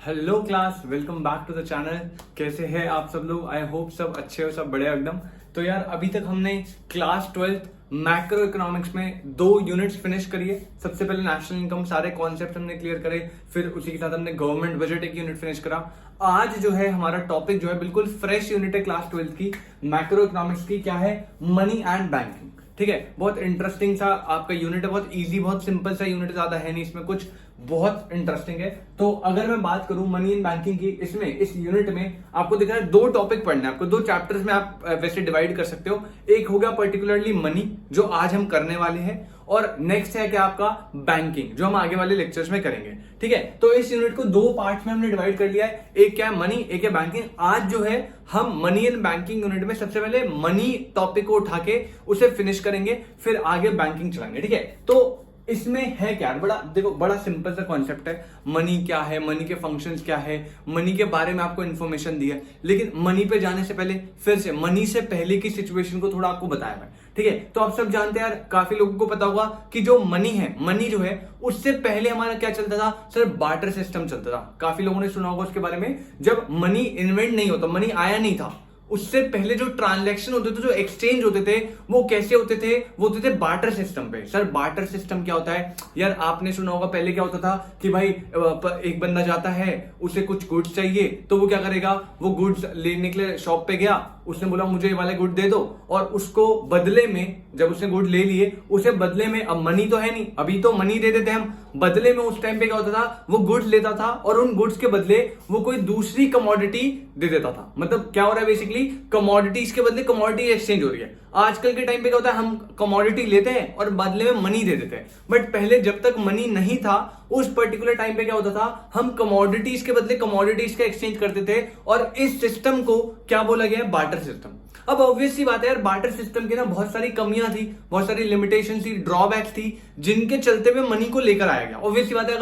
Hello class, welcome back to the channel. कैसे हैं आप सब लोग? आई होप सब अच्छे हो, सब बढ़िया एकदम। तो यार अभी तक हमने क्लास 12 मैक्रो इकोनॉमिक्स में 2 यूनिट्स फिनिश करिए। सबसे पहले नेशनल इनकम, सारे कॉन्सेप्ट हमने क्लियर करे, फिर उसी के साथ हमने गवर्नमेंट बजट एक यूनिट फिनिश करा। आज जो है हमारा टॉपिक जो है बिल्कुल फ्रेश यूनिट है क्लास 12 की, मैक्रो इकोनॉमिक्स की। क्या है? Money and banking. ठीक है, बहुत इंटरेस्टिंग सा आपका यूनिट है, बहुत इजी, बहुत सिंपल सा यूनिट, ज्यादा है नहीं इसमें कुछ, बहुत इंटरेस्टिंग है। तो अगर मैं बात करूं मनी एंड बैंकिंग की, इसमें इस यूनिट में आपको दिख रहा है 2 टॉपिक पढ़ने हैं आपको। 2 चैप्टर्स में आप वैसे डिवाइड कर सकते हो। एक हो गया पर्टिकुलरली मनी, जो आज हम करने वाले हैं, और नेक्स्ट है क्या आपका बैंकिंग, जो हम आगे वाले लेक्चर्स में करेंगे। ठीक है, तो इस यूनिट को 2 पार्ट्स में हमने डिवाइड कर लिया है। एक क्या है? मनी, एक है बैंकिंग। आज जो है हम मनी एंड बैंकिंग यूनिट में सबसे पहले मनी टॉपिक को उठा के उसे फिनिश करेंगे, फिर आगे बैंकिंग चलाएंगे। ठीक है, तो इसमें है क्या? बड़ा देखो, बड़ा सिंपल सा कॉन्सेप्ट है। मनी क्या है, मनी के फंक्शंस क्या है, मनी के बारे में आपको इन्फॉर्मेशन दी है। लेकिन मनी पे जाने से पहले फिर से मनी से पहले की सिचुएशन को थोड़ा आपको बताया है। ठीक है, तो आप सब जानते हैं यार, काफी लोगों को पता होगा कि जो मनी है, मनी जो है उससे पहले हमारा क्या चलता था? सर, बार्टर सिस्टम चलता था। काफी लोगों ने सुना होगा उसके बारे में। जब मनी इन्वेंट नहीं होता, मनी आया नहीं था, उससे पहले जो ट्रांजैक्शन होते थे, जो एक्सचेंज होते थे, वो कैसे होते थे? वो होते थे बार्टर सिस्टम पे। सर, बार्टर सिस्टम क्या होता है? यार आपने सुना होगा पहले क्या होता था कि भाई एक बंदा जाता है, उसे कुछ गुड्स चाहिए, तो वो क्या करेगा? वो गुड्स लेने के लिए शॉप पे गया, उसने बोला मुझे ये वाले गुड दे दो, और उसको बदले में, जब उसने गुड ले लिए, उसे बदले में, अब मनी तो है नहीं, अभी तो मनी दे देते हम, बदले में उस टाइम पे क्या होता था? वो गुड्स लेता था और उन गुड्स के बदले वो कोई दूसरी कमोडिटी दे देता था। मतलब क्या हो रहा है? बेसिकली कमोडिटीज के बदले कमोडिटी एक्सचेंज हो रही है। आजकल के टाइम पे क्या होता है? हम कमोडिटी लेते हैं और बदले में मनी दे देते हैं। बट पहले जब तक मनी नहीं था, उस पर्टिकुलर टाइम पे क्या होता था? हम कमोडिटीज के बदले कमोडिटीज का एक्सचेंज करते थे, और इस सिस्टम को क्या बोला गया है? Barter system. अब ऑब्वियस सी बात है यार, बार्टर सिस्टम की ना बहुत सारी कमियां थी, बहुत सारी लिमिटेशन थी, ड्रॉबैक्स थी, जिनके चलते हुए मनी को लेकर आया गया। ऑब्वियस सी बात है,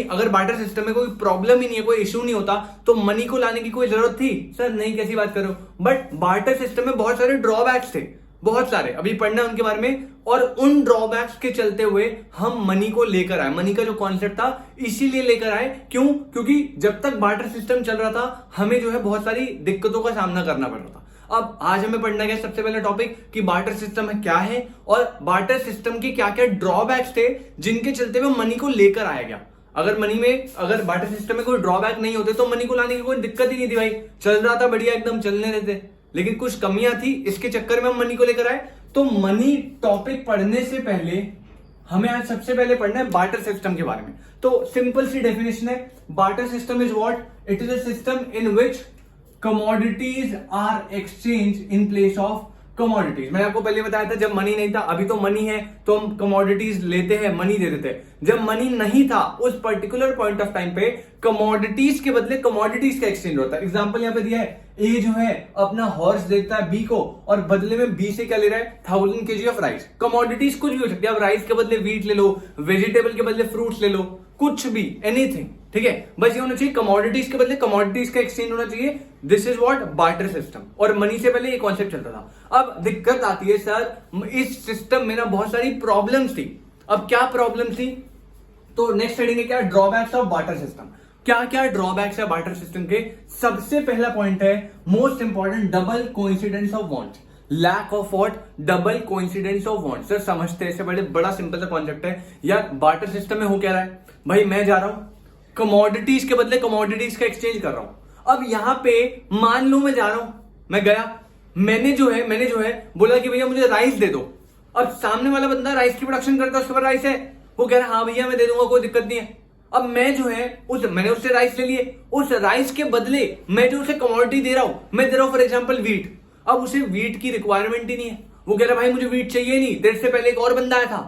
अगर बार्टर सिस्टम में कोई प्रॉब्लम ही नहीं है, कोई इशू नहीं होता, तो मनी को लाने की कोई जरूरत थी? सर नहीं, कैसी बात करो। बट बार्टर सिस्टम में बहुत सारे ड्रॉबैक्स थे, बहुत सारे, अभी पढ़ना है उनके बारे में। और उन ड्रॉबैक्स के चलते हुए हम मनी को लेकर आए, मनी का जो कॉन्सेप्ट था इसीलिए लेकर आए। क्यों? क्योंकि जब तक बार्टर सिस्टम चल रहा था, हमें जो है बहुत सारी दिक्कतों का सामना करना पड़ रहा था। अब आज हमें पढ़ना है सबसे पहले टॉपिक कि बार्टर सिस्टम है क्या है, और बार्टर सिस्टम के क्या क्या ड्रॉबैक्स थे जिनके चलते हुए मनी को लेकर आया गया। अगर बार्टर सिस्टम में कोई ड्रॉबैक नहीं होते तो मनी को लाने की कोई दिक्कत ही नहीं थी भाई, चल रहा था बढ़िया एकदम, चलने देते। लेकिन कुछ कमियां थी, इसके चक्कर में हम मनी को लेकर आए। तो मनी टॉपिक पढ़ने से पहले हमें आज सबसे पहले पढ़ना है बार्टर सिस्टम के बारे में। तो सिंपल सी डेफिनेशन है, barter system is what? It is a system in which commodities are exchange in place of commodities. मैंने आपको पहले बताया था, जब मनी नहीं था, अभी तो मनी है तो हम कमोडिटीज लेते हैं, मनी दे देते हैं। जब मनी नहीं था, उस पर्टिकुलर पॉइंट ऑफ टाइम पे कमोडिटीज के बदले कमोडिटीज का एक्सचेंज होता है। एग्जांपल यहां पे दिया है, ए जो है अपना हॉर्स देखता है बी को, और बदले में बी से क्या ले रहा है? 1000 kg ऑफ राइस। कमोडिटीज कुछ भी हो सकती है, अब राइस के बदले व्हीट ले लो, वेजिटेबल के बदले फ्रूट्स ले लो, कुछ भी, एनीथिंग। ठीक है, बस ये होना चाहिए, कमोडिटीज के बदले कमोडिटीज का एक्सचेंज होना चाहिए। This is what? Barter system. और मनी से पहले ये कॉन्सेप्ट चलता था। अब दिक्कत आती है सर, इस सिस्टम में ना बहुत सारी प्रॉब्लम्स थी। अब क्या प्रॉब्लम थी? तो नेक्स्ट हेडिंग है क्या? Drawbacks of barter system. क्या क्या ड्रॉबैक्स है बार्टर सिस्टम के? सबसे पहला पॉइंट है, most important, double coincidence of wants. Lack of what? Double coincidence of wants. Sir समझते हैं, इससे पहले बड़ा सिंपल सा कॉन्सेप्ट है यार। बार्टर सिस्टम में हो क्या रहा है भाई? मैं जा रहा हूं, कमोडिटीज के बदले कमोडिटीज का एक्सचेंज कर रहा हूं। अब यहां पे मान लो मैं जा रहा हूं, मैं गया, मैंने जो है बोला कि भैया मुझे राइस दे दो। अब सामने वाला बंदा राइस की प्रोडक्शन करता है, उसके पास राइस है, वो कह रहा है हाँ भैया मैं दे दूंगा, कोई दिक्कत नहीं है। अब मैं जो है मैंने उससे राइस ले लिए, उस राइस के बदले मैं जो उसे कमोडिटी दे रहा हूं, मैं दे रहा हूं फॉर एग्जांपल व्हीट। अब उसे व्हीट की रिक्वायरमेंट ही नहीं है, वो कह रहा है भाई मुझे व्हीट चाहिए नहीं, तेरे से पहले एक और बंदा आया था,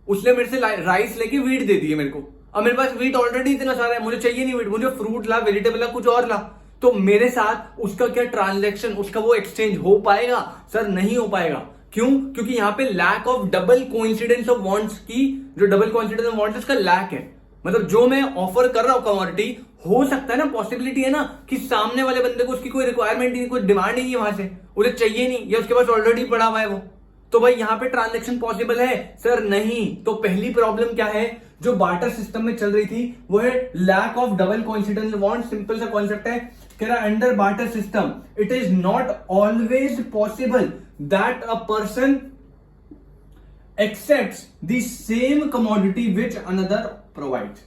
उसने मेरे से राइस लेके व्हीट दे दिए मेरे को। अब मेरे पास व्हीट ऑलरेडी इतना सारा है, मुझे चाहिए नहीं व्हीट, मुझे फ्रूट ला, वेजिटेबल ला, कुछ और ला। तो मेरे साथ उसका क्या ट्रांजैक्शन, उसका वो एक्सचेंज हो पाएगा? सर नहीं हो पाएगा। क्यों? क्योंकि यहां पे lack of double coincidence of wants की, जो डबल कोइंसिडेंस ऑफ वांट्स, उसका लैक है। मतलब जो मैं ऑफर कर रहा हूं कमोडिटी, हो सकता है ना, पॉसिबिलिटी है ना कि सामने वाले बंदे को उसकी कोई रिक्वायरमेंट नहीं, कोई डिमांड नहीं है वहां से, उसे चाहिए नहीं, या उसके पास ऑलरेडी पड़ा हुआ है वो, तो भाई यहां पे ट्रांजैक्शन पॉसिबल है? सर नहीं। तो पहली प्रॉब्लम क्या है? जो बार्टर सिस्टम में चल रही थी वो है lack of double coincidence bond. Simple सा कॉन्सेप्ट है, कह रहा under barter system it is not always possible that a person accepts the same commodity which another provides.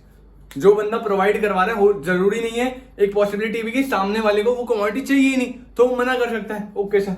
जो बंदा प्रोवाइड करवा रहा है वो जरूरी नहीं है, एक पॉसिबिलिटी भी कि सामने वाले को वो कमोडिटी चाहिए ही नहीं, तो वो मना कर सकता है। Okay sir.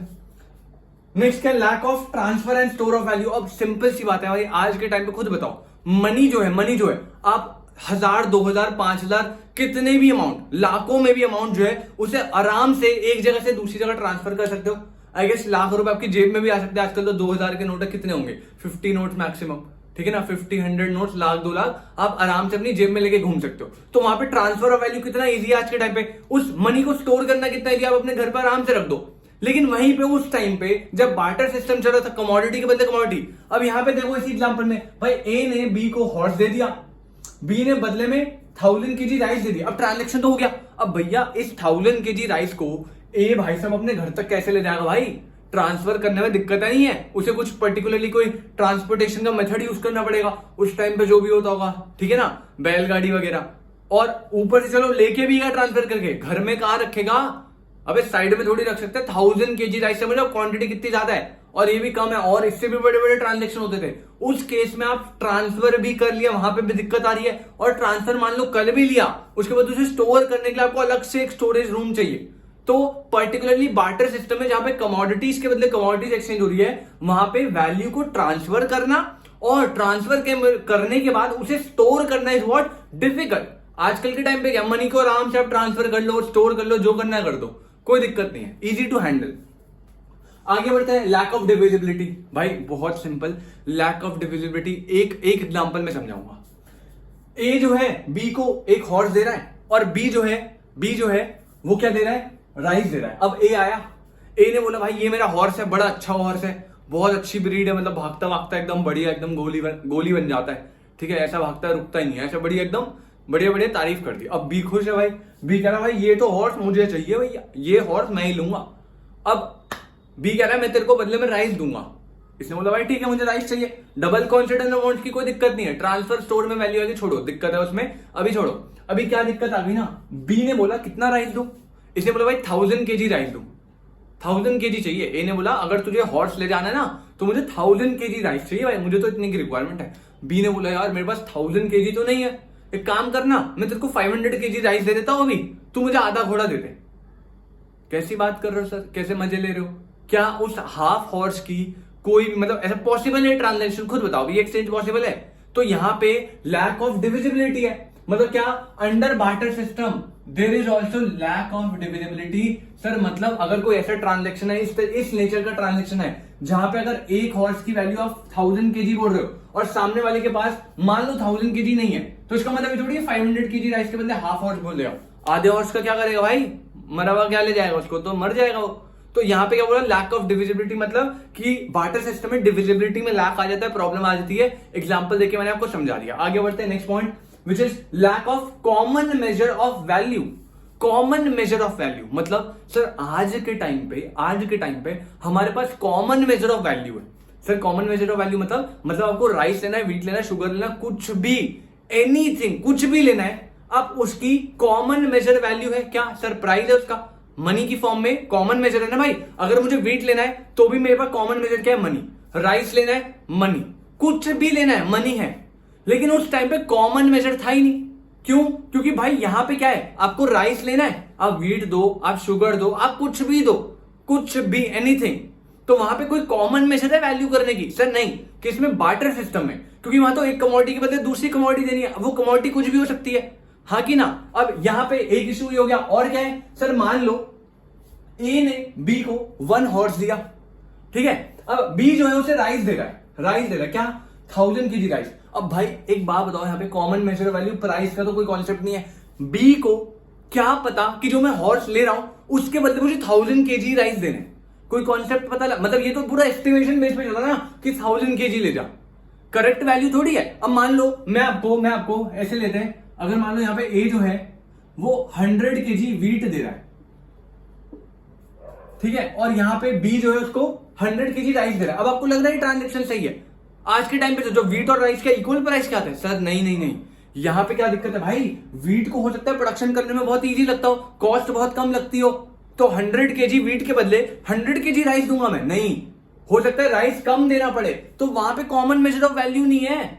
नेक्स्ट क्या, lack of transfer and store of value. अब सिंपल सी बात है भाई, आज के टाइम पे खुद बताओ, मनी जो है आप 1000, 2000, 5000 कितने भी अमाउंट, लाखों में भी अमाउंट जो है उसे आराम से एक जगह से दूसरी जगह ट्रांसफर कर सकते हो। आई गेस लाख रुपए आपकी जेब में भी आ सकते हैं। आजकल तो 2000 के नोट कितने होंगे, 50 नोट्स मैक्सिमम, ठीक है ना, 50, 100 नोट्स, लाख, 2 लाख आप आराम से अपनी जेब में लेके घूम सकते हो। तो वहां पे ट्रांसफर ऑफ वैल्यू कितना इजी है आज के टाइम पे, उस मनी को स्टोर करना कितना इजी, आप अपने घर पर आराम से रख दो। लेकिन वहीं पे उस टाइम पे जब बार्टर सिस्टम चल रहा था, कमोडिटी के बदले कमोडिटी। अब यहां पे देखो इसी एग्जांपल में भाई ए ने बी को हॉर्स दे दिया, बी ने बदले में 1000 केजी राइस दे दिया। अब ट्रांजैक्शन तो हो गया। अब भैया इस 1000 केजी राइस को ए भाई साहब अपने घर तक कैसे ले जाएगा भाई, ट्रांसफर करने में दिक्कत नहीं है, उसे कुछ पर्टिकुलरली कोई ट्रांसपोर्टेशन का मेथड यूज करना पड़ेगा उस टाइम पे जो भी होता होगा, ठीक है ना, बैलगाड़ी वगैरह। और ऊपर से चलो लेके भी गया ट्रांसफर करके, घर में कहां रखेगा, अबे साइड में थोड़ी रख सकते हैं। 1000 केजी राइस, समझ लो क्वांटिटी कितनी ज्यादा है, और ये भी कम है, और इससे भी बड़े बड़े ट्रांजैक्शन होते थे। उस केस में आप ट्रांसफर भी कर लिया, वहां पे भी दिक्कत आ रही है, और ट्रांसफर मान लो कर भी लिया, उसके बाद उसे स्टोर करने के लिए आपको अलग से एक स्टोरेज रूम चाहिए। तो पर्टिकुलरली बार्टर सिस्टम में जहां पे कमोडिटीज के बदले कमोडिटीज एक्सचेंज हो रही है, वहां पे वैल्यू को ट्रांसफर करना और ट्रांसफर करने के बाद उसे स्टोर करना इज व्हाट डिफिकल्ट। आजकल के टाइम पे क्या, मनी को आराम से आप ट्रांसफर कर लो, स्टोर कर लो, जो करना है कर दो, कोई दिक्कत नहीं है, इजी टू हैंडल। आगे बढ़ते हैं, लैक ऑफ डिविजिबिलिटी। भाई बहुत सिंपल, लैक ऑफ डिविजिबिलिटी एक एग्जांपल में समझाऊंगा। ए जो है बी को एक हॉर्स दे रहा है, और बी जो है वो क्या दे रहा है, राइस दे रहा है। अब ए आया, ए ने बोला भाई ये मेरा हॉर्स है, बड़ा अच्छा हॉर्स है, बहुत अच्छी ब्रीड है, मतलब भागता भागता एकदम बढ़िया, एकदम गोली बन जाता है, ठीक है, ऐसा भागता है रुकता ही नहीं है, ऐसा बढ़िया, एकदम बढ़िया बढ़िया तारीफ कर दी। अब बी खुश है भाई, बी कह रहा भाई ये तो हॉर्स मुझे चाहिए भैया, ये हॉर्स मैं ही लूंगा। अब बी कह रहा है मैं तेरे को बदले में राइस दूंगा। इसने बोला भाई ठीक है मुझे राइस चाहिए, डबल कॉन्सिडेंट अमाउंट की कोई दिक्कत नहीं है, ट्रांसफर स्टोर में वैल्यू आगे छोड़ो, दिक्कत है उसमें अभी छोड़ो। अभी क्या दिक्कत आ गई ना, बी ने बोला कितना राइस दू, इसने बोला भाई 1000 केजी राइस दू, 1000 केजी चाहिए। ए ने बोला अगर तुझे हॉर्स ले जाना है ना तो मुझे 1000 केजी राइस चाहिए भाई, मुझे तो इतनी की रिक्वायरमेंट है। बी ने बोला यार मेरे पास 1000 केजी तो नहीं है, एक काम करना मैं तेरे को 500 केजी राइस दे देता हूं, अभी तू मुझे आधा घोड़ा दे दे। कैसी बात कर रहे हो सर, कैसे मजे ले रहे हो, क्या उस हाफ हॉर्स की कोई मतलब ऐसा पॉसिबल है ट्रांजैक्शन, खुद बताओ ये एक्सचेंज पॉसिबल है? तो यहां पे लैक ऑफ डिविजिबिलिटी है, मतलब क्या, under barter system there is also lack of divisibility. Sir मतलब अगर कोई ऐसा ट्रांजैक्शन है, इस नेचर का ट्रांजैक्शन है जहां पे अगर एक हॉर्स की वैल्यू आप 1000 केजी बोल रहे हो और सामने वाले के पास मान लो 1000 केजी नहीं है, तो इसका मतलब थोड़ी 500 केजी राइस के बदले हाफ हॉर्स बोल रहे हो। आधे हॉर्स का क्या करेगा भाई, मरा हुआ क्या ले जाएगा, उसको तो मर जाएगा वो। तो यहाँ पे क्या बोला, लैक ऑफ डिविजिबिलिटी, मतलब कि बार्टर सिस्टम में डिविजिबिलिटी में लैक आ जाता है, प्रॉब्लम आ जाती है। एग्जांपल देके मैंने आपको समझा दिया। आगे बढ़ते हैं next point, which is lack of common measure of value. Common measure of value मतलब सर आज के टाइम पे हमारे पास कॉमन मेजर ऑफ वैल्यू है। Sir common measure of value मतलब आपको राइस लेना है, व्हीट लेना है, शुगर लेना, कुछ भी, एनीथिंग, कुछ भी लेना है, अब उसकी कॉमन मेजर वैल्यू है क्या सर, प्राइस है उसका, मनी की फॉर्म में कॉमन मेजर है ना भाई। अगर मुझे व्हीट लेना है तो भी मेरे पास कॉमन मेजर क्या है, मनी। राइस लेना है, मनी। कुछ भी लेना है, मनी है। लेकिन उस टाइम पे कॉमन मेजर था ही नहीं। क्यों? क्योंकि भाई यहां पे क्या है, आपको राइस लेना है, आप व्हीट दो, आप शुगर दो, आप कुछ भी दो, कुछ भी, एनीथिंग, तो वहां पे कोई कॉमन मेजर है वैल्यू करने की? सर नहीं, किसमें, बार्टर सिस्टम में, क्योंकि वहां तो एक कमोडिटी के बदले दूसरी कमोडिटी देनी है, वो कमोडिटी कुछ भी हो सकती है, हाँ कि ना। अब यहां पे एक इशू हो गया, और क्या है सर, मान लो ए ने बी को 1 हॉर्स दिया, ठीक है, अब बी जो है उसे राइस दे रहा है, क्या, 1000 केजी राइस। अब भाई एक बात बताओ, यहाँ पे कॉमन मेजर वैल्यू प्राइस का तो कोई कॉन्सेप्ट नहीं है। बी को क्या पता कि जो मैं हॉर्स ले रहा हूं उसके बदले मुझे 1000 केजी राइस देने, कोई कॉन्सेप्ट पता लगा, मतलब ये तो पूरा एस्टिमेशन बेस पे चला ना कि 1000 केजी ले जा, करेक्ट वैल्यू थोड़ी है। अब मान लो मैं आपको ऐसे लेते हैं, अगर मान लो यहाँ पे ए जो है वो 100 केजी व्हीट दे रहा है, ठीक है, और यहाँ पे बी जो है उसको 100 केजी राइस दे रहा है। अब आपको लग रहा है ट्रांजेक्शन सही है, आज के टाइम पे जो व्हीट और राइस का इक्वल प्राइस क्या था सर? नहीं नहीं नहीं, यहां पे क्या दिक्कत है भाई, व्हीट को हो सकता है प्रोडक्शन करने में बहुत इजी लगता हो, कॉस्ट बहुत कम लगती हो, तो 100 केजी व्हीट के बदले 100 केजी राइस दूंगा मैं, नहीं, हो सकता है राइस कम देना पड़े, तो वहां पे कॉमन मेजर ऑफ वैल्यू नहीं है,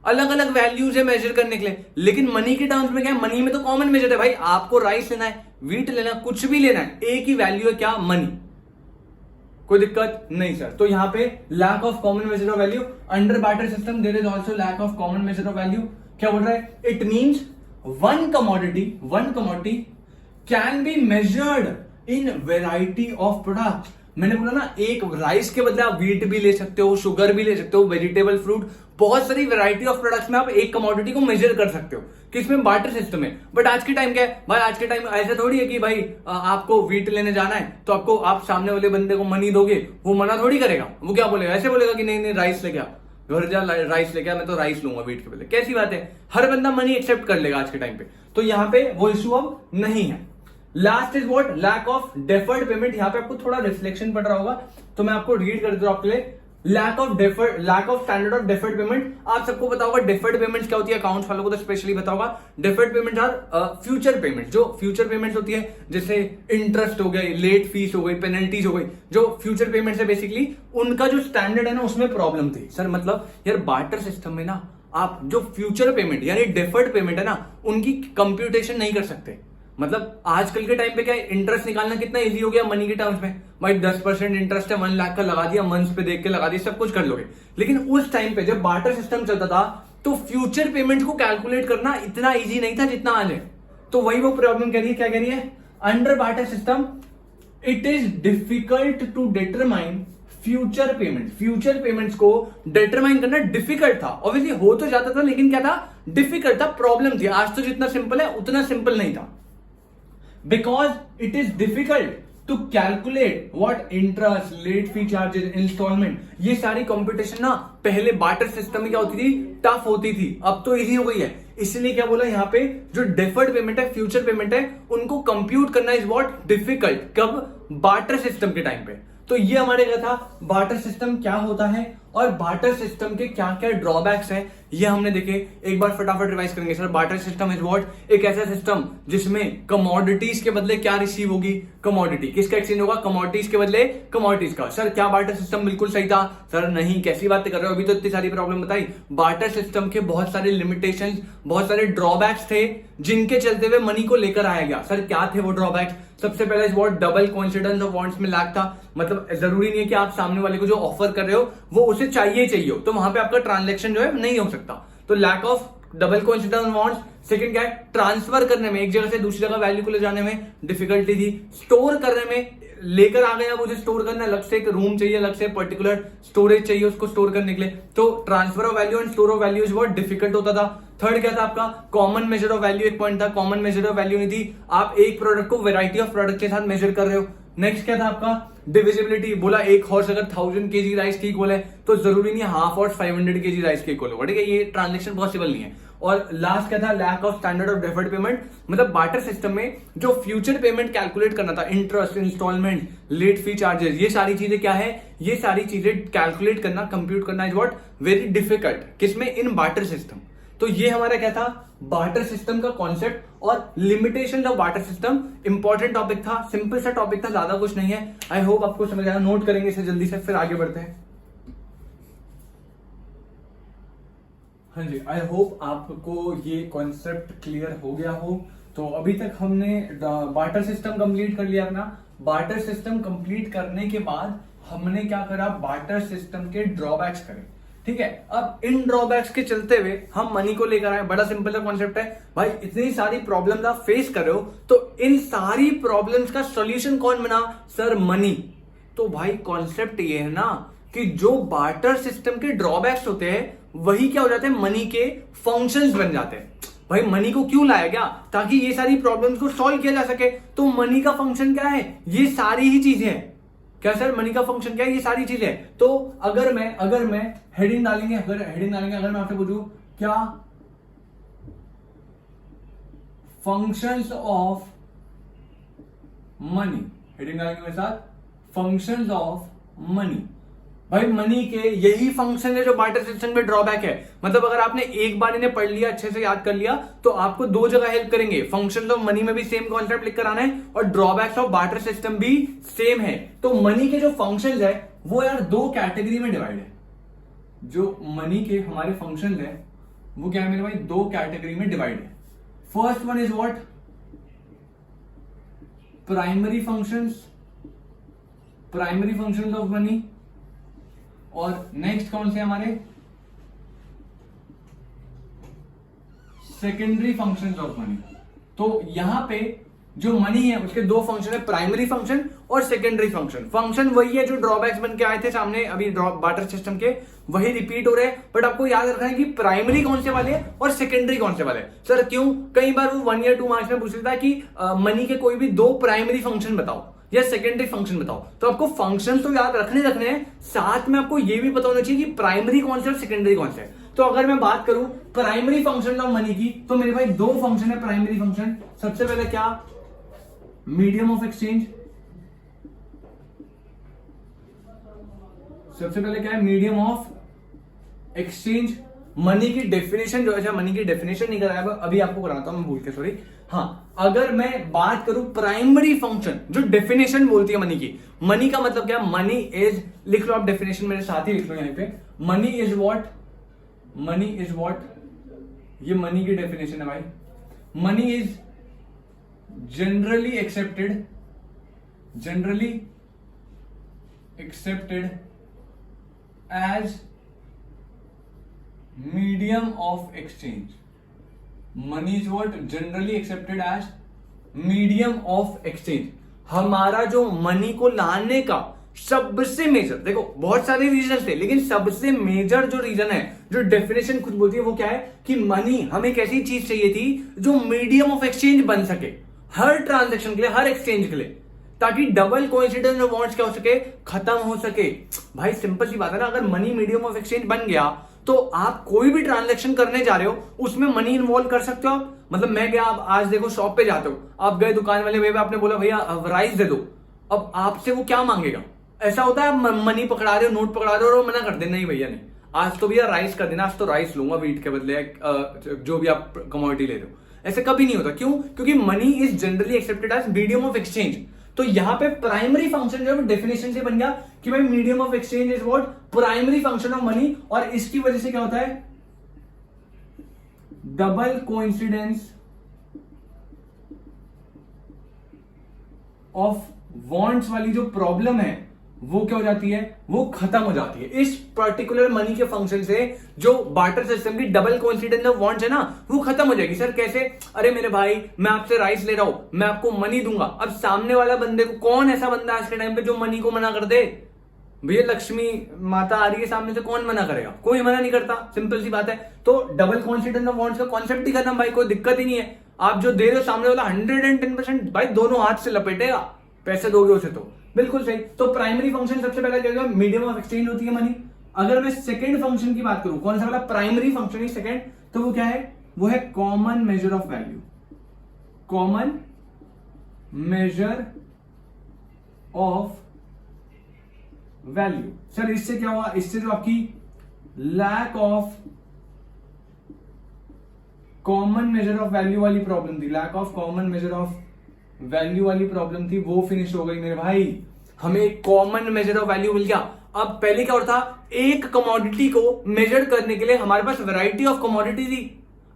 अलग अलग वैल्यूज है मेजर करने के लिए। लेकिन मनी के टर्म्स में क्या है, मनी में तो कॉमन मेजर है भाई, आपको राइस लेना है, व्हीट लेना है, कुछ भी लेना है, एक ही वैल्यू है, क्या? मनी। कोई दिक्कत नहीं सर। तो यहां पे lack of common measure of value under barter system, there is also lack of common measure of value. क्या बोल रहा है? It means one commodity can be measured in variety of product. मैंने बोला ना, एक राइस के बदले आप व्हीट भी ले सकते हो, शुगर भी ले सकते हो, वेजिटेबल, फ्रूट, बहुत सारी वैरायटी ऑफ प्रोडक्ट्स में आप एक कमोडिटी को मेजर कर सकते हो, किसमें? बार्टर सिस्टम में। बट आज के टाइम क्या है भाई, आज के टाइम ऐसा थोड़ी है कि भाई आपको व्हीट लेने जाना है तो आपको, आप सामने वाले बंदे को मनी दोगे, वो मना थोड़ी करेगा, वो क्या बोलेगा? ऐसे बोलेगा कि नहीं नहीं राइस लेके आ, घर जा राइस लेके आ, मैं तो राइस लूंगा व्हीट के बदले। कैसी बात है, हर बंदा मनी एक्सेप्ट कर लेगा आज के टाइम पे। तो यहाँ पे वो इशू अब नहीं है। Last is what? Lack of deferred payment. यहां पे आपको थोड़ा रिफ्लेक्शन पड़ रहा होगा, तो मैं आपको रीड कर देता हूं आपके लिए। Lack of standard of deferred payment. आप सबको पता होगा डेफर्ड पेमेंट्स क्या होती है, अकाउंट्स वालों को तो स्पेशली पता होगा। Deferred payments are future payment. जो फ्यूचर पेमेंट्स होती है, जैसे इंटरेस्ट हो गई, लेट फीस हो गई, पेनल्टीज हो गई, जो फ्यूचर पेमेंट्स है बेसिकली, उनका जो स्टैंडर्ड है ना, उसमें प्रॉब्लम थी सर। मतलब यार बार्टर सिस्टम में ना, आप जो फ्यूचर पेमेंट यानी डेफर्ड पेमेंट है ना, उनकी कंप्यूटेशन नहीं कर सकते। मतलब आजकल के टाइम पे क्या है, इंटरेस्ट निकालना कितना इजी हो गया मनी के टर्म्स में। भाई 10% इंटरेस्ट है, 1 लाख का लगा दिया, मंथ्स पे देख के लगा दिया, सब कुछ कर लोगे। लेकिन उस टाइम पे जब बार्टर सिस्टम चलता था, तो फ्यूचर पेमेंट को कैलकुलेट करना इतना इजी नहीं था जितना आज है। तो वही वो प्रॉब्लम कह रही है, क्या कह रही है? Under barter system it is difficult to determine future payment. Future payments को डिटरमाइन करना डिफिकल्ट था। ऑब्वियसली हो तो जाता था, लेकिन क्या था? डिफिकल्ट था, प्रॉब्लम थी। आज तो जितना सिंपल है उतना सिंपल नहीं था। Because it is difficult to calculate what interest, late fee charges, installment, ये सारी कंप्यूटेशन ना पहले बार्टर सिस्टम में क्या होती थी? टफ होती थी। अब तो इजी हो गई है। इसलिए क्या बोला यहाँ पे, जो डेफर्ड पेमेंट है, फ्यूचर पेमेंट है, उनको कंप्यूट करना इज व्हाट? डिफिकल्ट। कब? बार्टर सिस्टम के टाइम पे। तो ये हमारे क्या था, बार्टर सिस्टम क्या होता है और बार्टर सिस्टम के क्या क्या ड्रॉबैक्स हैं, ये हमने देखे। एक बार फटाफट रिवाइज करेंगे sir. Barter system is what? एक ऐसा सिस्टम जिसमें कमोडिटीज के बदले क्या रिसीव होगी? कमोडिटी। किसका एक्सचेंज होगा? कमोडिटीज के बदले कमोडिटीज का। सर क्या बार्टर सिस्टम बिल्कुल सही था? सर नहीं, कैसी बातें कर रहे हो, अभी तो इतनी सारी प्रॉब्लम बताई। बार्टर सिस्टम के बहुत सारे लिमिटेशंस, बहुत सारे ड्रॉबैक्स थे, जिनके चलते हुए मनी को लेकर आया गया। सर क्या थे वो ड्रॉबैक्स? सबसे पहले इस what? Double coincidence of wants में लैक था। मतलब जरूरी नहीं है कि आप सामने वाले को जो ऑफर कर रहे हो वो उसे चाहिए हो, तो वहां पे आपका ट्रांजैक्शन जो है नहीं हो सकता। तो lack of double coincidence of wants. Second क्या है? ट्रांसफर करने में, एक जगह से दूसरी जगह वैल्यू को ले जाने में डिफिकल्टी थी। स्टोर करने में, लेकर आ गए, अब उसे स्टोर करना, अलग से एक रूम चाहिए, अलग से पर्टिकुलर स्टोरेज चाहिए उसको स्टोर करने के लिए। तो transfer of value and store of value is बहुत डिफिकल्ट होता था। थर्ड क्या था आपका? Common measure of value. एक पॉइंट था, कॉमन मेजर ऑफ वैल्यू नहीं थी, आप एक प्रोडक्ट को वेराइटी ऑफ प्रोडक्ट के साथ मेजर कर रहे हो। नेक्स्ट क्या था आपका? डिविजिबिलिटी। बोला एक हॉर्स अगर 1000 केजी राइस की इक्वल है, तो जरूरी नहीं हाफ हॉर्स 500 केजी राइस के इक्वल होगा, ठीक है? ये ट्रांजेक्शन पॉसिबल नहीं है। और लास्ट क्या था? Lack of standard of deferred payment. मतलब बार्टर सिस्टम में जो फ्यूचर पेमेंट कैलकुलेट करना था, interest, installment, late fee charges, ये सारी चीजें क्या है? ये सारी चीजें कैलकुलेट करना, कंप्यूट करना इज व्हाट? Very difficult. किसमें? In barter system. तो ये हमारा क्या था? बार्टर सिस्टम का कॉन्सेप्ट और limitation of barter system. Important topic था, सिंपल सा टॉपिक था, ज्यादा कुछ नहीं है। आई होप आपको समझ आया। नोट करेंगे इसे जल्दी से, फिर आगे बढ़ते हैं। हाँ जी, आई होप आपको ये कॉन्सेप्ट क्लियर हो गया हो। तो अभी तक हमने बार्टर सिस्टम कंप्लीट कर लिया अपना। बार्टर सिस्टम कंप्लीट करने के बाद हमने क्या करा? बार्टर सिस्टम के ड्रॉबैक्स करे, ठीक है? अब इन ड्रॉबैक्स के चलते हुए हम मनी को लेकर आए। बड़ा सिंपल सा कॉन्सेप्ट है भाई, इतनी सारी प्रॉब्लम्स आप फेस कर रहे हो, तो इन सारी प्रॉब्लम्स का सॉल्यूशन कौन बना? Sir money. तो भाई कॉन्सेप्ट ये है ना कि जो बार्टर सिस्टम के ड्रॉबैक्स होते हैं, वही क्या हो जाते हैं? मनी के फंक्शंस बन जाते हैं। भाई मनी को क्यों लाया गया? ताकि ये सारी प्रॉब्लम्स को सॉल्व किया जा सके। तो मनी का फंक्शन क्या है? ये सारी ही चीजें हैं। क्या सर मनी का फंक्शन क्या है? ये सारी चीजें। तो अगर मैं हेडिंग डालेंगे, अगर मैं आपसे पूछूं क्या फंक्शंस ऑफ मनी, हेडिंग डालेंगे मेरे साथ, फंक्शंस ऑफ मनी। भाई मनी के यही फंक्शन है जो बार्टर सिस्टम में ड्रॉबैक है। मतलब अगर आपने एक बार इन्हें पढ़ लिया, अच्छे से याद कर लिया, तो आपको दो जगह हेल्प करेंगे। फंक्शन ऑफ मनी में भी सेम कॉन्सेप्ट लिख कर आना है और ड्रॉबैक्स ऑफ बार्टर सिस्टम भी सेम है। तो मनी के जो फंक्शन है वो यार दो कैटेगरी में डिवाइड है। जो मनी के हमारे फंक्शन है वो क्या है मेरे भाई, दो कैटेगरी में डिवाइड है। First one is what, primary functions, primary functions of money. और नेक्स्ट कौन से हमारे, सेकेंडरी फंक्शंस ऑफ मनी। तो यहां पे जो मनी है उसके दो फंक्शन है, प्राइमरी फंक्शन और सेकेंडरी फंक्शन। फंक्शन वही है जो ड्रॉबैक्स बन के आए थे सामने अभी बार्टर सिस्टम के, वही रिपीट हो रहे हैं। बट आपको याद रखना है कि प्राइमरी कौन से वाले हैं और सेकेंडरी कौन से वाले हैं। सर क्यों, कई बार वो 1 या 2 मार्क्स में पूछ लेता है कि मनी के कोई भी दो प्राइमरी फंक्शन बताओ या सेकेंडरी फंक्शन बताओ। तो आपको फंक्शन तो याद रखने हैं, साथ में आपको ये भी पता होना चाहिए कि प्राइमरी कौन से और सेकेंडरी कौन से। तो अगर मैं बात करूं प्राइमरी फंक्शन ऑफ मनी की, तो मेरे भाई दो फंक्शन है प्राइमरी फंक्शन। सबसे पहले क्या, मीडियम ऑफ एक्सचेंज। सबसे पहले क्या है, मीडियम ऑफ एक्सचेंज। मनी की डेफिनेशन जो है, मनी की डेफिनेशन नहीं कराया अभी आपको कराता हूं मैं भूल के, सॉरी। हाँ, अगर मैं बात करूं प्राइमरी फंक्शन जो डेफिनेशन बोलती है मनी की, मनी का मतलब क्या, मनी इज, लिख लो आप डेफिनेशन मेरे साथ ही लिख लो यहां पे, money is what, money is what, ये मनी की डेफिनेशन है भाई। Money is generally accepted, generally accepted as medium of exchange. Money is what, generally accepted as medium of exchange. हमारा जो मनी को लाने का सबसे मेजर, देखो बहुत सारे रीजन थे लेकिन सबसे मेजर जो रीजन है, जो डेफिनेशन खुद बोलती है, वो क्या है कि मनी हमें एक ऐसी चीज चाहिए थी जो मीडियम ऑफ एक्सचेंज बन सके हर ट्रांजैक्शन के लिए, हर एक्सचेंज के लिए, ताकि डबल कोइंसिडेंस ऑफ बॉन्ड्स क्या हो सके, खत्म हो सके। भाई सिंपल सी बात है ना, अगर मनी मीडियम ऑफ एक्सचेंज बन गया तो आप कोई भी ट्रांजैक्शन करने जा रहे हो उसमें मनी इन्वॉल्व कर सकते हो आप। मतलब मैं गया, आप आज देखो शॉप पे जाते हो, आप गए दुकान वाले भैया, आपने बोला भैया राइस दे दो, अब आपसे वो क्या मांगेगा, ऐसा होता है आप मनी पकड़ा रहे हो, नोट पकड़ा रहे हो और मना कर दे, नहीं भैया नहीं, आज तो भैया राइस कर देना, आज तो राइस लूंगा वीट के बदले जो भी आप कमोडिटी ले रहे हो। ऐसे कभी नहीं होता, क्यों, क्योंकि money is generally accepted as medium of exchange. तो यहां पे प्राइमरी फंक्शन जो है डेफिनेशन से बन गया कि भाई medium of exchange is what, primary function of money. और इसकी वजह से क्या होता है, डबल कोइंसिडेंस ऑफ वांट्स वाली जो प्रॉब्लम है वो क्या हो जाती है, वो खत्म हो जाती है इस पर्टिकुलर मनी के फंक्शन से। जो बार्टर सिस्टम की डबल कोइंसिडेंस ऑफ वांट्स है ना, वो खत्म हो जाएगी। सर कैसे, अरे मेरे भाई मैं आपसे राइस ले रहा हूं, मैं आपको मनी दूंगा। अब सामने वाला बंदे को, कौन ऐसा बंदा आज के टाइम पे जो मनी को मना कर दे, भैया लक्ष्मी माता आ रही है सामने से, कौन मना करेगा, कोई मना नहीं करता, सिंपल सी बात है। तो डबल कोइंसिडेंस ऑफ वांट्स का कॉन्सेप्ट ही खत्म भाई, कोई दिक्कत ही नहीं है। आप जो दे रहे हो सामने वाला 110% भाई दोनों हाथ से लपेटेगा, पैसे दोगे उसे तो बिल्कुल सही। तो प्राइमरी फंक्शन सबसे पहले क्या, मीडियम ऑफ एक्सचेंज होती है मनी। अगर मैं सेकंड फंक्शन की बात करूं, कौन सा वाला, प्राइमरी फंक्शन ही सेकंड, तो वो क्या है, वो है common measure of value, common measure of value. Sir इससे क्या हुआ, इससे जो आपकी lack of common measure of value वाली प्रॉब्लम थी, lack of common measure of value वाली प्रॉब्लम थी, वो फिनिश हो गई मेरे भाई। हमें कॉमन मेजर ऑफ वैल्यू मिल गया। अब पहले क्या होता था, एक कमोडिटी को मेजर करने के लिए हमारे पास वैरायटी ऑफ कमोडिटी थी।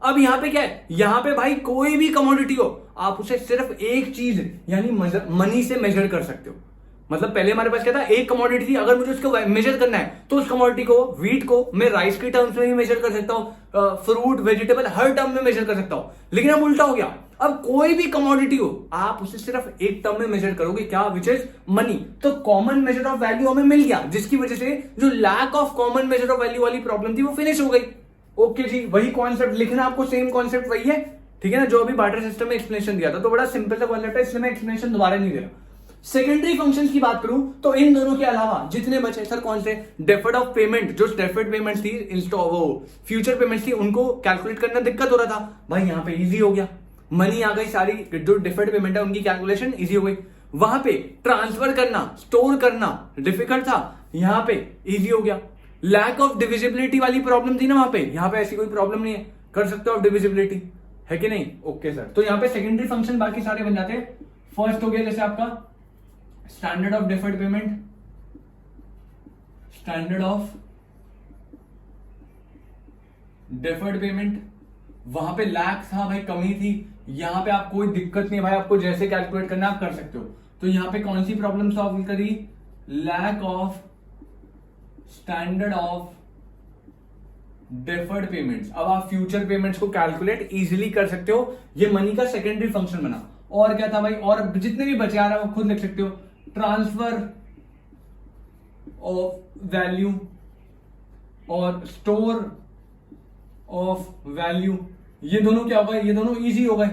अब यहां पे क्या है, यहां पे भाई कोई भी कमोडिटी हो, आप उसे सिर्फ एक चीज यानी मनी से मेजर कर सकते हो। मतलब पहले हमारे पास क्या था, एक कमोडिटी थी, अगर मुझे उसको मेजर करना है तो उस कमोडिटी को, वीट को मैं राइस के टर्म्स में भी मेजर कर सकता हूं, फ्रूट वेजिटेबल हर टर्म में मेजर कर सकता हूं। लेकिन अब उल्टा हो गया, अब कोई भी कमोडिटी हो आप उसे सिर्फ एक टर्म में मेजर करोगे, क्या, विच इज मनी। तो कॉमन मेजर ऑफ वैल्यू हमें मिल गया, जिसकी वजह से जो lack of common measure of value वाली प्रॉब्लम थी वो फिनिश हो गई। ओके जी, वही कॉन्सेप्ट लिखना, आपको सेम कॉन्सेप्ट वही है, ठीक है ना, जो अभी बार्टर सिस्टम में एक्सप्लेनेशन दिया था। तो बड़ा सिंपल सा कॉन्सेप्ट है, इसलिए मैं एक्सप्लेनेशन दोबारा नहीं दे रहा। सेकेंडरी फंक्शंस की बात करूं तो इन दोनों के अलावा जितने बचे, सर कौन से, डेफर्ड ऑफ पेमेंट, जो डेफर्ड पेमेंट्स थी, वो फ्यूचर पेमेंट्स थी, उनको कैलकुलेट करना दिक्कत हो रहा था, भाई यहां पे इजी हो गया, मनी आ गई, सारी जो डिफर्ड पेमेंट है उनकी कैलकुलेशन इजी हो गई। वहां पे ट्रांसफर करना, स्टोर करना डिफिकल्ट था, यहाँ पे इजी हो गया। लैक ऑफ डिविजिबिलिटी वाली प्रॉब्लम थी ना वहां पे, यहाँ पे ऐसी कोई प्रॉब्लम नहीं है, कर सकते हो आप डिविजिबिलिटी, है कि नहीं? Okay sir. तो यहाँ पे सेकेंडरी फंक्शन बाकी सारे बन जाते हैं। फर्स्ट हो गया जैसे आपका standard of deferred payment, standard of deferred payment, वहां पे लैक था भाई, कमी थी। यहां पे आप कोई दिक्कत नहीं भाई, आपको जैसे कैलकुलेट करना आप कर सकते हो। तो यहां पे कौन सी प्रॉब्लम सॉल्व करी? Lack of standard of deferred payments. अब आप फ्यूचर पेमेंट्स को कैलकुलेट इजीली कर सकते हो। ये मनी का सेकेंडरी फंक्शन बना। और क्या था भाई? और जितने भी बचे आ रहा है वो खुद लिख सकते हो। ट्रांसफर ऑफ वैल्यू और स्टोर ऑफ वैल्यू, ये दोनों क्या हो गए? ये दोनों इजी हो गए।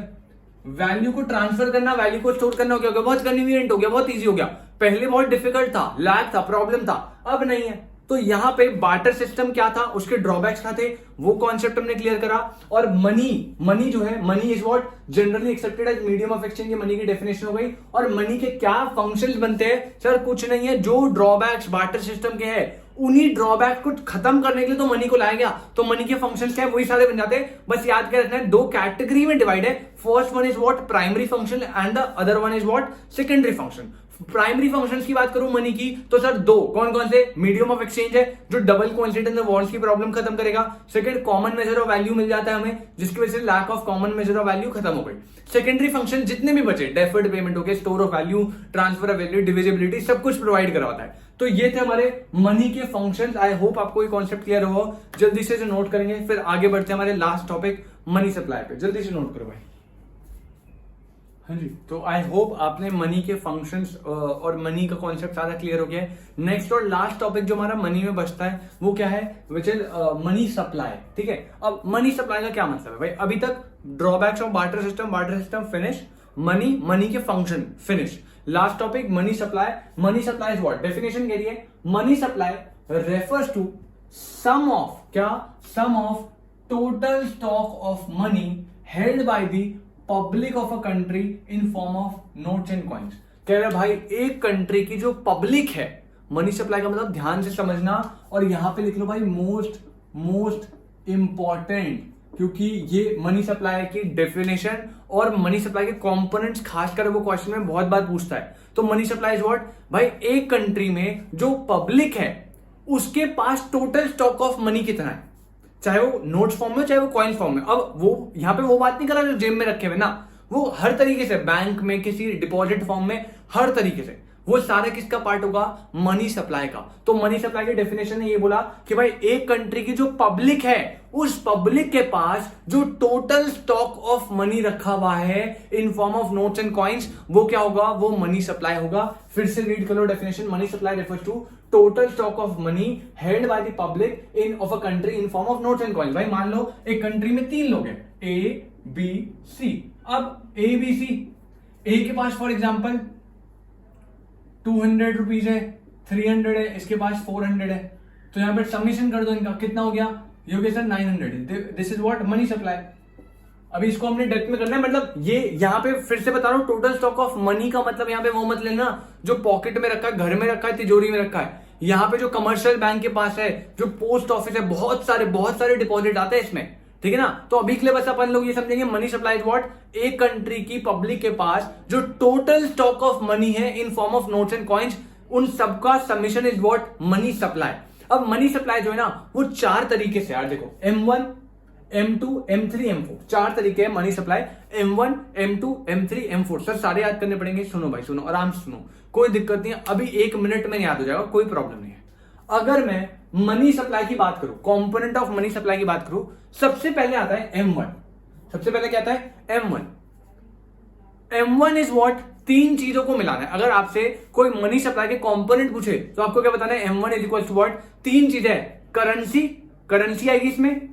वैल्यू को ट्रांसफर करना, वैल्यू को स्टोर करना हो गया, बहुत कन्वीनियंट हो गया, बहुत इजी हो गया। पहले बहुत डिफिकल्ट था, लैग था, प्रॉब्लम था, अब नहीं है। तो यहां पे बार्टर सिस्टम क्या था, उसके ड्रॉबैक्स क्या थे, वो कॉन्सेप्ट हमने क्लियर करा। और मनी जो है, money is what generally accepted as medium of exchange, ये मनी की डेफिनेशन हो गई। और मनी के क्या फंक्शंस बनते हैं? सर कुछ नहीं है, जो ड्रॉबैक्स बार्टर सिस्टम के हैं उन्हीं ड्रॉबैक को खत्म करने के लिए तो मनी को लाया गया। तो मनी के फंक्शंस क्या है? वही सारे बन जाते हैं। बस याद क्या रखना है, दो कैटेगरी में डिवाइड है। First one is what primary function and the other one is what secondary function. Primary functions की बात करूं मनी की, तो सर दो कौन कौन से? मीडियम ऑफ एक्सचेंज है जो डबल कोइंसिडेंस ऑफ वॉल्स की प्रॉब्लम खत्म करेगा। Second, common measure of value मिल जाता है हमें, जिसकी वजह से lack of common measure of value खत्म हो गई। सेकेंडरी फंक्शन जितने भी बचे, डेफर्ड पेमेंट हो गए, store of value, transfer of value, divisibility, सब कुछ प्रोवाइड करवाता है। तो ये थे हमारे मनी के फंक्शंस। आई होप आपको ये कॉन्सेप्ट क्लियर हो। जल्दी से नोट करेंगे, फिर आगे बढ़ते हैं हमारे लास्ट टॉपिक मनी सप्लाई पे। जल्दी से नोट करो भाई। हाँ जी, तो आई होप आपने मनी के फंक्शंस और मनी का कॉन्सेप्ट सारा क्लियर हो गया है। नेक्स्ट और लास्ट टॉपिक जो हमारा मनी में बचता है वो क्या है? विच इज मनी सप्लाई। ठीक है, अब मनी सप्लाई का क्या मतलब है भाई? अभी तक drawbacks of barter system finish, money के function finish. Last topic money supply. Money supply is what? Definition कह रही है, money supply refers to sum of क्या? Sum of total stock of money held by the public of a country in form of notes and coins. कह रहे भाई एक country की जो पब्लिक है, मनी सप्लाई का मतलब ध्यान से समझना, और यहां पे लिख लो भाई मोस्ट इंपॉर्टेंट, क्योंकि ये मनी सप्लाई की डेफिनेशन और मनी सप्लाई के कंपोनेंट्स खासकर वो क्वेश्चन में बहुत बार पूछता है। तो मनी सप्लाई इज व्हाट? भाई एक कंट्री में जो पब्लिक है उसके पास टोटल स्टॉक ऑफ मनी कितना है, चाहे वो नोट्स फॉर्म में चाहे वो कॉइन फॉर्म में। अब वो यहां पे वो बात नहीं कर रहा जो जेब में रखे हुए ना, वो हर तरीके से बैंक में, किसी डिपॉजिट फॉर्म में, हर तरीके से वो सारे किसका पार्ट होगा? मनी सप्लाई का। तो मनी सप्लाई की डेफिनेशन ने ये बोला कि भाई एक कंट्री की जो पब्लिक है उस पब्लिक के पास जो टोटल स्टॉक ऑफ मनी रखा हुआ है इन form of notes and coins, वो क्या होगा? वो मनी सप्लाई होगा। फिर से रीड करो definition. Money supply refers to total stock of money held by the public in of a country in form of notes and coins. भाई मान लो एक कंट्री में 3 लोग हैं, ए बी सी। अब ए बी सी, ए के पास for example 200 rupees है, 300 है, इसके पास 400 है। तो यहां पर सबमिशन कर दो इनका, कितना हो गया? ये हो गया sir 900। This is what? Money supply. अभी इसको हमने डेप्थ में करना है, मतलब ये यहां पे फिर से बता रहा हूं, टोटल स्टॉक ऑफ मनी का मतलब यहां पे वो मत लेना जो पॉकेट में रखा है, घर में रखा है, तिजोरी में रखा है। यहां पे जो कमर्शियल बैंक के पास है, जो पोस्ट ऑफिस है, बहुत सारे डिपॉजिट आते हैं इसमें, ठीक है ना। तो अभी के लिए बस अपन लोग ये समझेंगे मनी सप्लाई इज व्हाट? एक कंट्री की पब्लिक के पास जो टोटल स्टॉक ऑफ मनी है इन form of notes and coins, उन सबका submission is what? Money supply. अब मनी सप्लाई जो है ना वो 4 तरीके से, यार देखो, M1, M2, M3, M4, 4 तरीके हैं money supply. M1, M2, M3, M4। Sir सारे याद करने पड़ेंगे। सुनो भाई, सुनो, आराम से सुनो, कोई दिक्कत नहीं है, अभी 1 मिनट में याद हो जाएगा, कोई प्रॉब्लम नहीं है। अगर मैं मनी सप्लाई की बात करूं, कंपोनेंट ऑफ मनी सप्लाई की बात करूं, सबसे पहले आता है M1। सबसे पहले क्या आता है? M1। M1 is what? 3 चीजों को मिलाना है। अगर आपसे कोई मनी सप्लाई के कंपोनेंट पूछे तो आपको क्या बताना है? M1 is equal to what? 3 चीजें, करेंसी आएगी इसमें।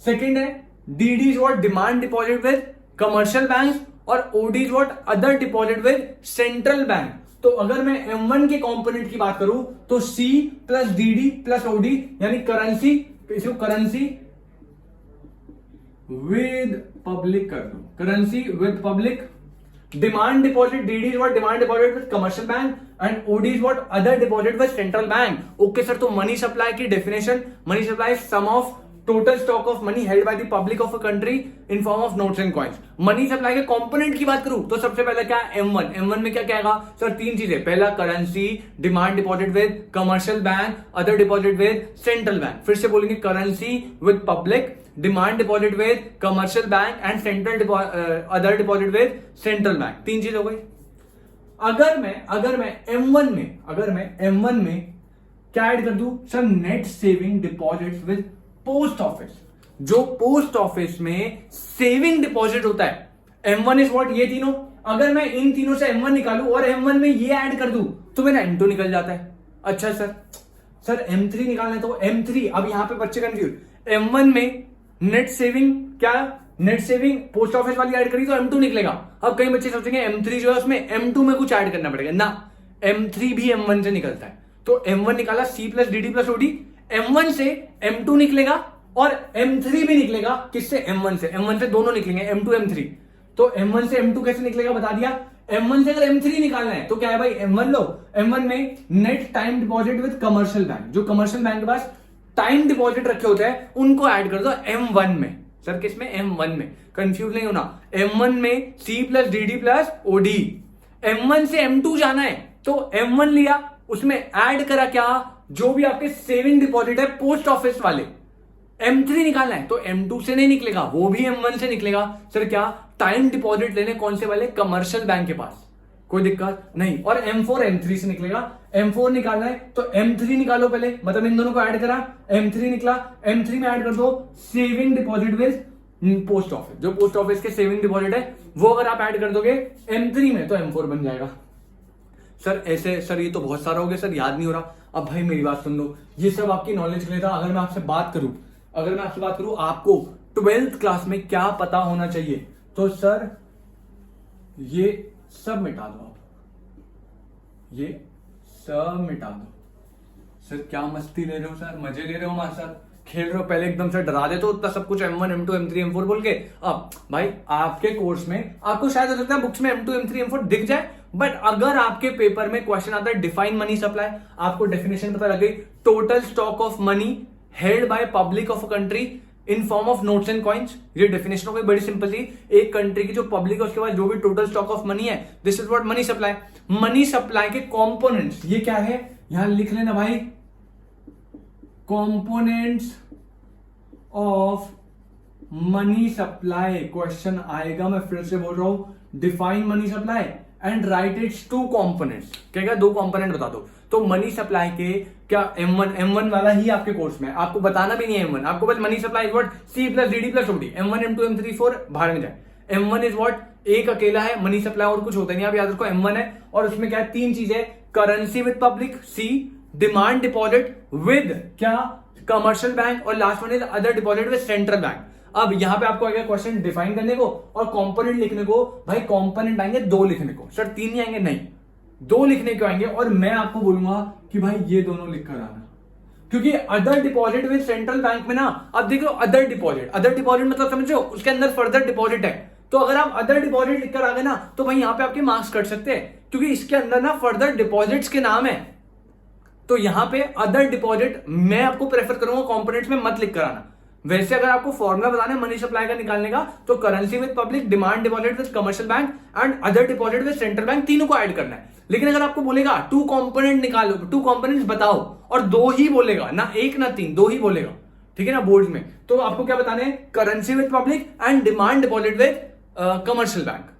सेकेंड है DD is what? Demand deposit with commercial bank, और OD is what? Other deposit with central bank. तो अगर मैं M1 के कंपोनेंट की बात करूं तो C plus DD plus OD, यानी करेंसी विद पब्लिक कर दो, currency with public, demand deposit, DD is what demand deposit with commercial bank and OD is what other deposit with central bank. Okay sir, तो money supply की definition, money supply is sum of total stock of money held by the public of a country in form of notes and coins. Money supply के component की बात करूं तो सबसे पहले क्या है M1। M1 में क्या क्या आएगा सर? तीन चीजें, पहला currency, demand deposit with commercial bank, other deposit with central bank. फिर से बोलेंगे currency with public, demand deposit with commercial bank and central other deposit with central bank. तीन चीज हो गई। अगर मैं M1 में क्या ऐड कर दूं sir? Net saving deposits with post office. जो पोस्ट ऑफिस में सेविंग डिपॉजिट होता है, M1 इज व्हाट, ये तीनों। अगर मैं इन तीनों से M1 निकालूं और M1 में ये ऐड कर दूं तो मेरा M2 निकल जाता है। अच्छा सर M3 निकालना है तो M3, अब यहां पे बच्चे कंफ्यूज, M1 में नेट सेविंग, क्या नेट सेविंग पोस्ट ऑफिस वाली ऐड करी तो M2 निकलेगा। अब कई बच्चे सोचेंगे M3 जो है उसमें M2 में कुछ ऐड करना पड़ेगा ना, M3 भी M1 से निकलता है। तो M1 निकाला C plus DD plus OD, M1 से M2 निकलेगा और M3 भी निकलेगा। किससे? M1 से। M1 से दोनों निकलेंगे, M2 M3। तो M1 से M2 कैसे निकलेगा बता दिया। M1 से अगर M3 निकालना है तो क्या है भाई, M1 लो, M1 में net time deposit with commercial bank, जो कमर्शियल बैंक के पास टाइम डिपॉजिट रखे होते हैं उनको ऐड कर दो M1 में। सर किसमें? M1 में। कंफ्यूज नहीं होना, M1 में C plus DD plus OD। M1 से M2 जाना है तो M1 लिया, उसमें ऐड करा क्या, जो भी आपके सेविंग डिपॉजिट है पोस्ट ऑफिस वाले। M3 निकालना है तो M2 से नहीं निकलेगा, वो भी M1 से निकलेगा। सर क्या? टाइम डिपॉजिट लेने कौन से वाले? कमर्शियल बैंक के पास। कोई दिक्कत नहीं। और M4 M3 से निकलेगा। M4 निकालना है तो M3 निकालो पहले, मतलब इन दोनों को ऐड करा, M3 निकला, M3 में ऐड कर दो saving deposit with post office. जो पोस्ट ऑफिस के सेविंग डिपॉजिट है वो अगर आप ऐड कर दोगे M3 में तो M4 बन जाएगा। सर ऐसे, सर ये तो बहुत सारा हो गया सर, याद नहीं हो रहा। अब भाई मेरी बात सुन लो, ये सब आपकी नॉलेज के लिए था। अगर मैं आपसे बात करूं आपको 12th क्लास में क्या पता होना चाहिए, तो सर ये सब मिटा दो आप, ये सब मिटा दो। सर क्या मस्ती ले रहे हो सर, मजे ले रहे हो मास्टर, खेल रहे हो। पहले एकदम से डरा देते हो इतना सब कुछ M1 M2 M3 M4 बोल के। अब भाई आपके कोर्स में आपको शायद हो सकता है बुक्स में M2 M3 M4 दिख जाए, बट अगर आपके पेपर में क्वेश्चन आता है डिफाइन मनी सप्लाई, आपको डेफिनेशन पता लग गई, total stock of money held by public of a country in form of notes and coins. ये डेफिनेशन हो गई बड़ी सिंपल सी। एक कंट्री की जो पब्लिक है उसके बाद जो भी टोटल स्टॉक ऑफ मनी है, this is what money supply. Money supply के कंपोनेंट्स ये क्या है, यहां लिख लेना भाई, components of money supply. Question आएगा, मैं फिर से बोल रहा हूं, define money supply and right it's two components. क्या दो कंपोनेंट बता दो। तो मनी सप्लाई के क्या M1 वाला ही आपके कोर्स में, आपको बताना भी नहीं है M1, आपको बस money supply is what C plus DD plus OD। M1 M2 M3 4 बाहर में जाए। M1 इज व्हाट एक अकेला है मनी सप्लाई और कुछ होता नहीं, आप याद रखो M1 है। और उसमें क्या है, तीन चीजें, currency with public C, demand deposit with क्या कमर्शियल बैंक, और last one is other deposit with central bank. अब यहां पे आपको आएगा क्वेश्चन डिफाइन करने को और कंपोनेंट लिखने को। भाई कंपोनेंट आएंगे दो लिखने को, सर तीन नहीं आएंगे, नहीं दो लिखने को आएंगे। और मैं आपको बोलूंगा कि भाई ये दोनों लिख कर आना, क्योंकि other deposit with central bank में ना, अब देखो अदर डिपॉजिट मतलब समझो उसके अंदर फर्दर डिपॉजिट है। तो अगर आप अदर डिपॉजिट लिखकर आ गए ना तो भाई यहां पे आपके मार्क्स कट सकते हैं, क्योंकि इसके अंदर ना फर्दर डिपॉजिट्स के नाम है। तो यहां पे अदर डिपॉजिट मैं आपको प्रेफर करूंगा कंपोनेंट्स में मत लिख कर आना। वैसे अगर आपको फॉर्मूला बताना है मनी सप्लाई का निकालने का, तो currency with public, demand deposit with commercial bank and other deposit with central bank, तीनों को ऐड करना है। लेकिन अगर आपको बोलेगा टू कंपोनेंट निकालो, टू कंपोनेंट्स बताओ, और दो ही बोलेगा ना, एक ना तीन, दो ही बोलेगा, ठीक है ना, बोर्ड में, तो आपको क्या बताने, currency with public and demand deposit with commercial bank.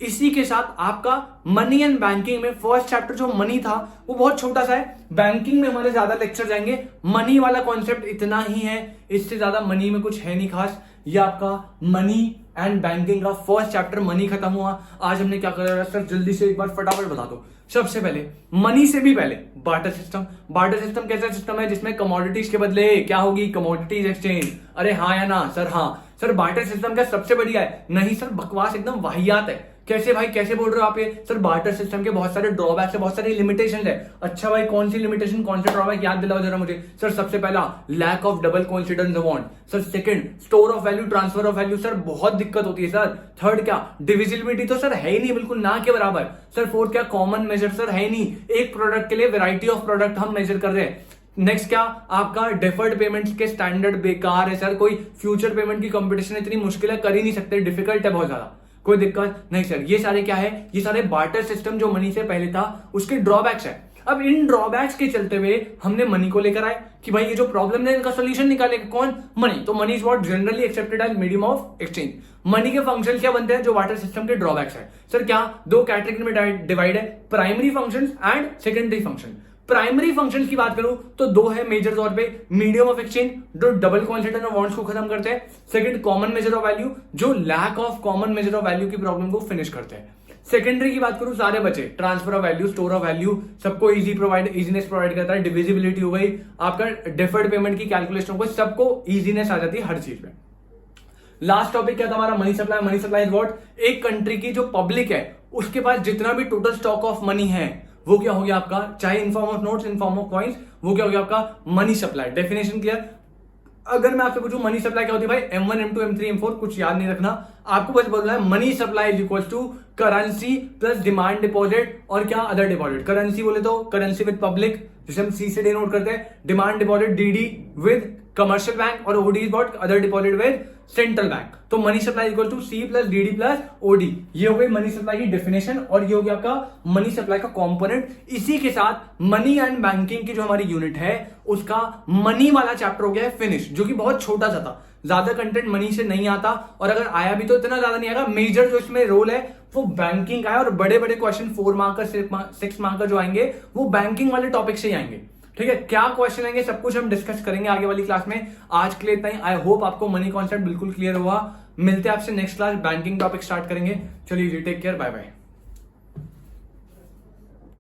इसी के साथ आपका मनी एंड बैंकिंग में फर्स्ट चैप्टर जो मनी था वो बहुत छोटा सा है। बैंकिंग में हमारे ज्यादा लेक्चर जाएंगे, मनी वाला कॉन्सेप्ट इतना ही है, इससे ज्यादा मनी में कुछ है नहीं खास। ये आपका मनी एंड बैंकिंग का फर्स्ट चैप्टर मनी खत्म हुआ। आज हमने क्या करा सर, जल्दी से एक बार फटाफट बता दो। सबसे पहले मनी से भी पहले बार्टर सिस्टम। बार्टर सिस्टम कैसा सिस्टम है जिसमें कमोडिटीज के बदले क्या होगी, कमोडिटीज एक्सचेंज। अरे हाँ या ना सर? हाँ सर, बार्टर सिस्टम क्या सबसे बढ़िया है? नहीं सर, बकवास, एकदम वाहियात है। कैसे भाई, कैसे बोल रहे हो आप ये? सर बार्टर सिस्टम के बहुत सारे ड्रॉबैक्स है, बहुत सारी लिमिटेशन है। अच्छा भाई, कौन सी लिमिटेशन, कौन से ड्रॉबैक, याद दिलाओ जरा मुझे। सर सबसे पहला lack of double coincidence of bond. Sir second store of value, transfer of value, sir बहुत दिक्कत होती है सर। थर्ड क्या, डिविजिबिलिटी तो सर है ही नहीं, बिल्कुल ना के बराबर। सर फोर्थ क्या, कॉमन मेजर सर है ही नहीं, एक प्रोडक्ट के लिए वैरायटी ऑफ प्रोडक्ट हम मेजर कर रहे हैं। नेक्स्ट क्या, आपका डेफर्ड पेमेंट्स के स्टैंडर्ड बेकार है सर, कोई फ्यूचर पेमेंट की कंपटीशन इतनी मुश्किल है, कर ही नहीं सकते, डिफिकल्ट है बहुत ज्यादा, कोई दिक्कत नहीं सर। ये सारे क्या है, ये सारे बार्टर सिस्टम जो मनी से पहले था उसके ड्रॉबैक्स है। अब इन ड्रॉबैक्स के चलते हुए हमने मनी को लेकर आए कि भाई ये जो प्रॉब्लम है इनका सोल्यूशन निकालेगा कौन, मनी। तो money is what generally accepted as medium of exchange. Money के फंक्शन क्या बनते हैं जो वाटर सिस्टम के ड्रॉबैक्स है? सर क्या, दो कैटेगरी में डिवाइड है, primary function and secondary function. Primary functions की बात करूं तो दो है मेजर तौर पे, मीडियम ऑफ एक्सचेंज जो डबल कोइंसिडेंस ऑफ बॉन्ड्स को खत्म करते हैं, second common measure of value जो lack of common measure of value की प्रॉब्लम को फिनिश करते हैं। सेकेंडरी की बात करूं, सारे बचे, transfer of value, store of value, सबको इजीनेस प्रोवाइड करता है, डिविजिबिलिटी हो गई, आपका डेफर्ड पेमेंट की कैलकुलेशन हो गई, सबको इजीनेस आ जाती है हर चीज में। लास्ट टॉपिक क्या था हमारा, money supply. Money supply is what, एक कंट्री की जो पब्लिक है उसके पास जितना भी टोटल स्टॉक ऑफ मनी है वो क्या हो गया आपका, चाहे इन form of notes, in form of coins, वो क्या हो गया आपका मनी सप्लाई। Definition clear? अगर मैं आपसे पूछूं मनी सप्लाई क्या होती है भाई, M1 M2 M3 M4 कुछ याद नहीं रखना, आपको बस बोलना है money supply is equal to currency plus demand deposit और क्या अदर डिपॉजिट। करेंसी बोले तो करेंसी विद पब्लिक जिसे हम सी से डिनोट करते हैं, demand deposit DD with commercial bank और OD is what other deposit with central bank. तो money supply equal to C plus DD plus OD, ये हो गई मनी सप्लाई की डेफिनेशन और ये हो गया आपका मनी सप्लाई का कंपोनेंट। इसी के साथ मनी एंड बैंकिंग की जो हमारी यूनिट है उसका मनी वाला चैप्टर हो गया है फिनिश, जो कि बहुत छोटा सा था, ज्यादा कंटेंट मनी से नहीं आता और अगर आया भी तो इतना ज्यादा नहीं आएगा। मेजर जो इसमें रोल है वो बैंकिंग का है और बड़े बड़े क्वेश्चन 4 मार्कर 6 मार्कर जो आएंगे वो बैंकिंग वाले टॉपिक से ही आएंगे। ठीक है, क्या क्वेश्चन आएंगे सब कुछ हम डिस्कस करेंगे आगे वाली क्लास में। आज के लिए इतना ही। आई होप आपको मनी कॉन्सेप्ट बिल्कुल क्लियर हुआ। मिलते हैं आपसे next class, banking topic start करेंगे। चलिए जी, टेक केयर, बाय बाय।